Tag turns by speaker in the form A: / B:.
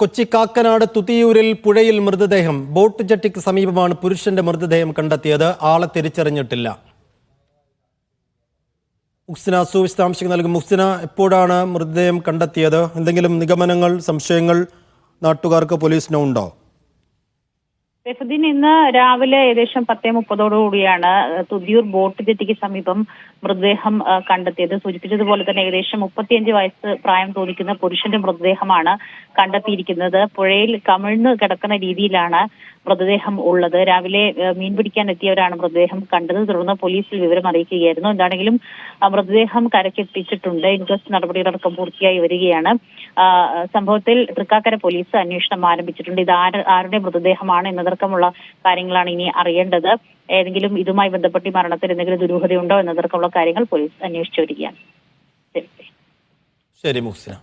A: കൊച്ചി കാക്കനാട് തുതിയൂരിൽ പുഴയിൽ മൃതദേഹം. ബോട്ട് ജെട്ടിക്ക് സമീപമാണ് പുരുഷന്റെ മൃതദേഹം കണ്ടെത്തിയത്. ആളെ തിരിച്ചറിഞ്ഞിട്ടില്ല. മുഹ്സിന വിശദാംശങ്ങൾ നൽകും. മുഹ്സിന, എപ്പോഴാണ് മൃതദേഹം കണ്ടെത്തിയത്? എന്തെങ്കിലും നിഗമനങ്ങൾ, സംശയങ്ങൾ നാട്ടുകാർക്ക്, പോലീസിനോ ഉണ്ടോ?
B: സൈഫുദ്ദീൻ, ഇന്ന് രാവിലെ ഏകദേശം 10:30 തുതിയൂർ ബോട്ട് ജെട്ടിക്ക് സമീപം മൃതദേഹം കണ്ടെത്തിയത്. സൂചിപ്പിച്ചതുപോലെ തന്നെ ഏകദേശം 35 വയസ്സ് പ്രായം തോന്നിക്കുന്ന പുരുഷന്റെ മൃതദേഹമാണ് കണ്ടെത്തിയിരിക്കുന്നത്. പുഴയിൽ കമിഴ്ന്ന് കിടക്കുന്ന രീതിയിലാണ് മൃതദേഹം ഉള്ളത്. രാവിലെ മീൻ പിടിക്കാൻ എത്തിയവരാണ് മൃതദേഹം കണ്ടത്. തുടർന്ന് പോലീസിൽ വിവരം അറിയിക്കുകയായിരുന്നു. എന്താണെങ്കിലും മൃതദേഹം കരക്കെത്തിച്ചിട്ടുണ്ട്. ഇൻക്വസ്റ്റ് നടപടികളടക്കം പൂർത്തിയായി വരികയാണ്. സംഭവത്തിൽ തൃക്കാക്കര പോലീസ് അന്വേഷണം ആരംഭിച്ചിട്ടുണ്ട്. ഇത് ആരുടെ മൃതദേഹമാണ് എന്നതടക്കമുള്ള കാര്യങ്ങളാണ് ഇനി അറിയേണ്ടത്. ഏതെങ്കിലും ഇതുമായി ബന്ധപ്പെട്ട് ഈ മരണത്തിൽ എന്തെങ്കിലും ദുരൂഹതയുണ്ടോ എന്നതടക്കമുള്ള കാര്യങ്ങൾ പോലീസ് അന്വേഷിച്ചു വരികയാണ്.
A: ശരി മുഹ്സിന.